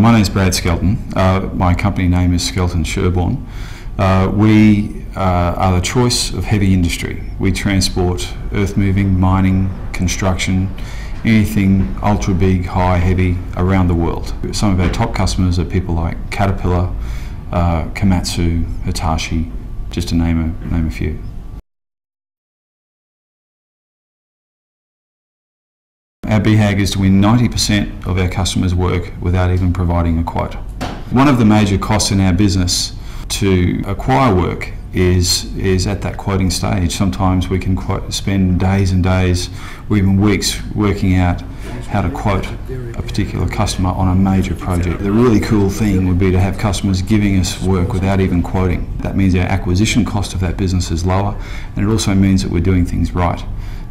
My name is Brad Skelton. My company name is Skelton Sherborne. We are the choice of heavy industry. We transport earth moving, mining, construction, anything ultra big, high, heavy around the world. Some of our top customers are people like Caterpillar, Komatsu, Hitachi, just to name a few. Our BHAG is to win 90% of our customers' work without even providing a quote. One of the major costs in our business to acquire work is at that quoting stage. Sometimes we can spend days and days or even weeks working out how to quote a particular customer on a major project. The really cool thing would be to have customers giving us work without even quoting. That means our acquisition cost of that business is lower, and it also means that we're doing things right.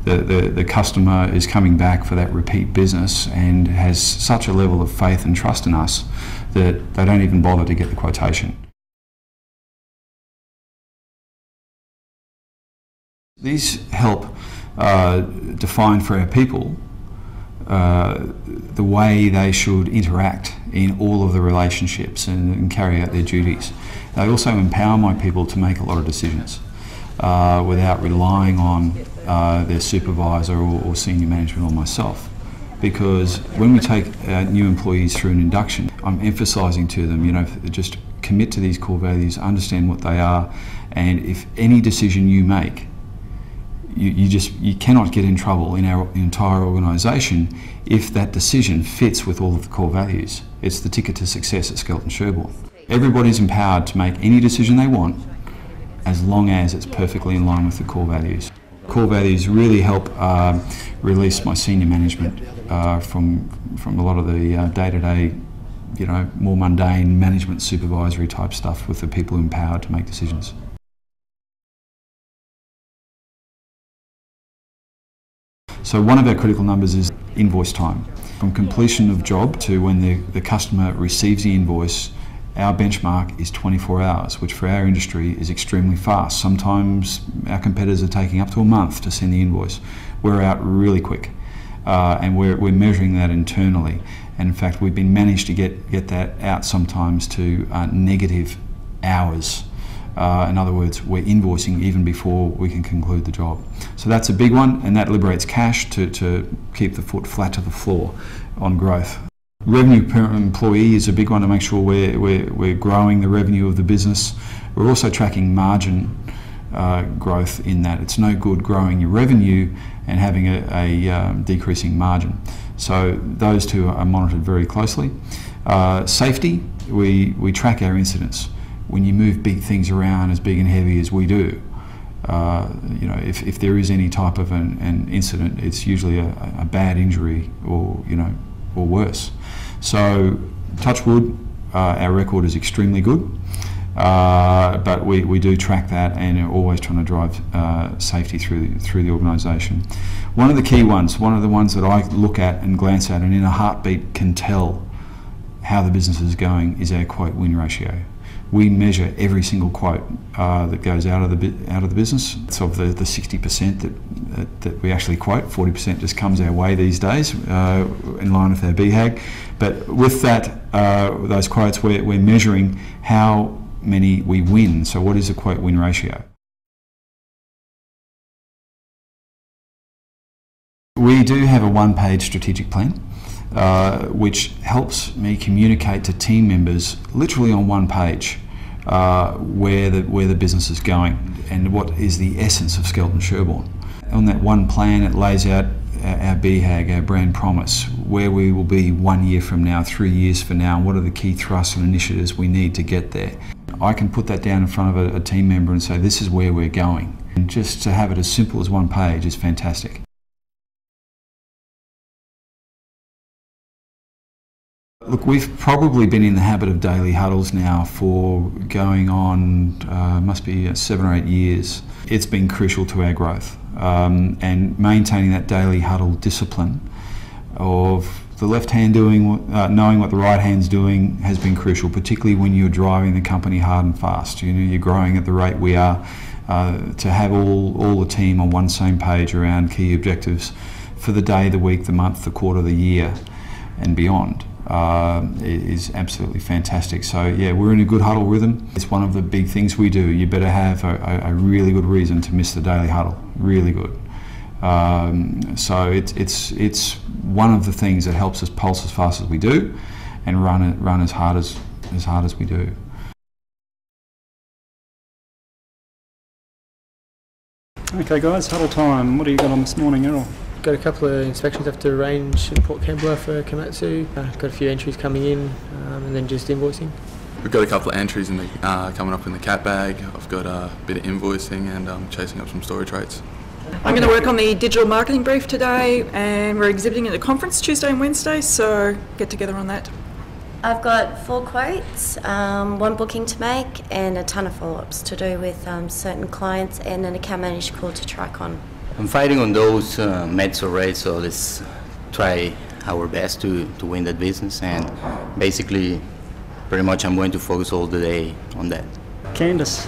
The customer is coming back for that repeat business and has such a level of faith and trust in us that they don't even bother to get the quotation. These help define for our people the way they should interact in all of the relationships and carry out their duties. They also empower my people to make a lot of decisions without relying on their supervisor or senior management or myself. Because when we take new employees through an induction, I'm emphasising to them, just commit to these core values, understand what they are, and if any decision you make, you cannot get in trouble in our entire organisation if that decision fits with all of the core values. It's the ticket to success at Skelton Sherborne. Everybody's empowered to make any decision they want as long as it's perfectly in line with the core values. Core values really help release my senior management from a lot of the day-to-day, more mundane management supervisory type stuff with the people empowered to make decisions. So one of our critical numbers is invoice time. From completion of job to when the customer receives the invoice, our benchmark is 24 hours, which for our industry is extremely fast. Sometimes our competitors are taking up to a month to send the invoice. We're out really quick, and we're measuring that internally. And in fact, we've been managed to get that out sometimes to negative hours. In other words, we're invoicing even before we can conclude the job. So that's a big one, and that liberates cash to keep the foot flat to the floor on growth. Revenue per employee is a big one to make sure we're growing the revenue of the business. We're also tracking margin growth in that. It's no good growing your revenue and having a decreasing margin. So those two are monitored very closely. Safety, we track our incidents. When you move big things around as big and heavy as we do, if there is any type of an incident, it's usually a bad injury or worse. So, touch wood, our record is extremely good, but we do track that and are always trying to drive safety through the organisation. One of the key ones, one of the ones that I look at and glance at and in a heartbeat can tell how the business is going is our quote win ratio. We measure every single quote that goes out of the business. So of the 60% that we actually quote, 40% just comes our way these days, in line with our BHAG. But with that, those quotes, we're measuring how many we win. So what is the quote win ratio? We do have a one-page strategic plan, which helps me communicate to team members literally on one page where the business is going and what is the essence of Skelton Sherborne. On that one plan, it lays out our BHAG, our brand promise, where we will be 1 year from now, 3 years from now, and what are the key thrusts and initiatives we need to get there. I can put that down in front of a team member and say, this is where we're going. And just to have it as simple as one page is fantastic. Look, we've probably been in the habit of daily huddles now for going on, must be 7 or 8 years. It's been crucial to our growth, and maintaining that daily huddle discipline of the left hand knowing what the right hand's doing has been crucial, particularly when you're driving the company hard and fast. You're growing at the rate we are. To have all the team on one same page around key objectives for the day, the week, the month, the quarter, the year, and beyond. is absolutely fantastic. So yeah, we're in a good huddle rhythm. It's one of the big things we do. You better have a really good reason to miss the daily huddle, really good. So it's one of the things that helps us pulse as fast as we do and run as hard as we do. Okay guys, huddle time. What do you got on this morning, Errol? Got a couple of inspections I have to arrange in Port Kembla for Komatsu. Got a few entries coming in, and then just invoicing. We've got a couple of entries in the, coming up in the cat bag. I've got a bit of invoicing and chasing up some storage rates. I'm going to work on the digital marketing brief today, and we're exhibiting at a conference Tuesday and Wednesday, so get together on that. I've got 4 quotes, 1 booking to make and a ton of follow-ups to do with certain clients and an account manager call to track on. I'm fighting on those meds or rates, so let's try our best to win that business, and basically pretty much I'm going to focus all the day on that. Candice.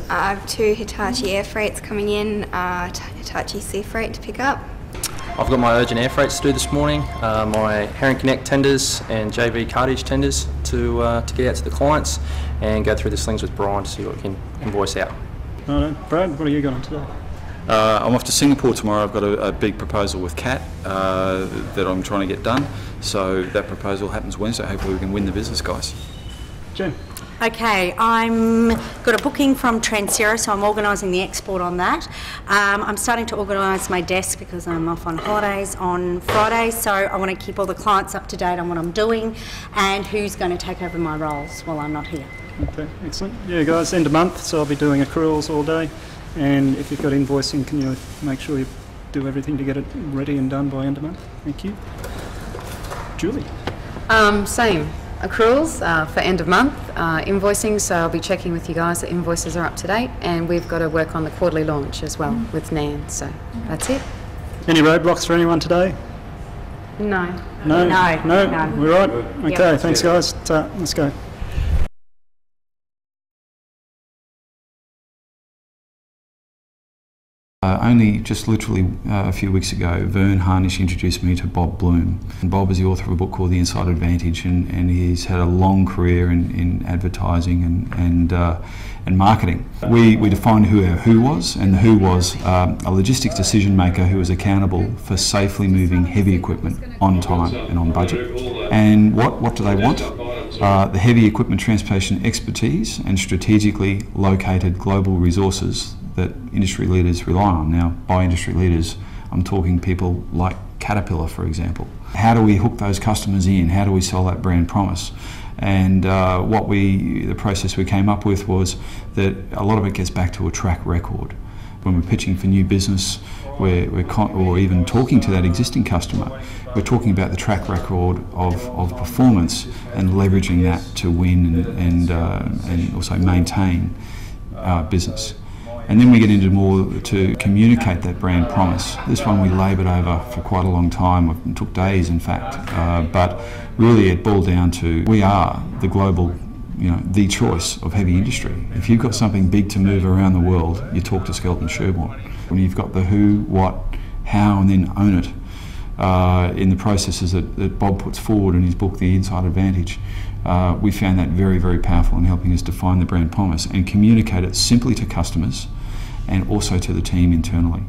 I have 2 Hitachi air freights coming in, Hitachi sea freight to pick up. I've got my urgent air freights to do this morning, my Herring Connect tenders and JV cartage tenders to get out to the clients and go through the slings with Brian to see what we can invoice out. Brad, what are you got on today? I'm off to Singapore tomorrow. I've got a big proposal with Cat that I'm trying to get done. So that proposal happens Wednesday. Hopefully we can win the business, guys. Jen. Okay, I'm got a booking from Transero, so I'm organising the export on that. I'm starting to organise my desk because I'm off on holidays on Friday, so I want to keep all the clients up to date on what I'm doing and who's going to take over my roles while I'm not here. Okay, excellent. Yeah guys, end of month, so I'll be doing accruals all day, and if you've got invoicing, can you make sure you do everything to get it ready and done by end of month? Thank you. Julie. Same. Accruals for end of month, invoicing, so I'll be checking with you guys that invoices are up to date, and we've got to work on the quarterly launch as well with Nan, so that's it. Any roadblocks for anyone today? No. No? No. We're right? Okay, yep. Thanks guys. Let's go. Only just literally a few weeks ago, Vern Harnish introduced me to Bob Bloom. And Bob is the author of a book called The Inside Advantage, and he's had a long career in advertising and marketing. We defined who our who was, and the who was a logistics decision maker who was accountable for safely moving heavy equipment on time and on budget. And what do they want? The heavy equipment transportation expertise and strategically located global resources that industry leaders rely on. Now, by industry leaders, I'm talking people like Caterpillar, for example. How do we hook those customers in? How do we sell that brand promise? And the process we came up with was that a lot of it gets back to a track record. When we're pitching for new business, or even talking to that existing customer, we're talking about the track record of performance and leveraging that to win and also maintain business. And then we get into more to communicate that brand promise. This one we laboured over for quite a long time. It took days, in fact. But really it boiled down to we are the global, the choice of heavy industry. If you've got something big to move around the world, you talk to Skelton Sherborne. When you've got the who, what, how, and then own it in the processes that Bob puts forward in his book, The Inside Advantage, we found that very, very powerful in helping us define the brand promise and communicate it simply to customers and also to the team internally.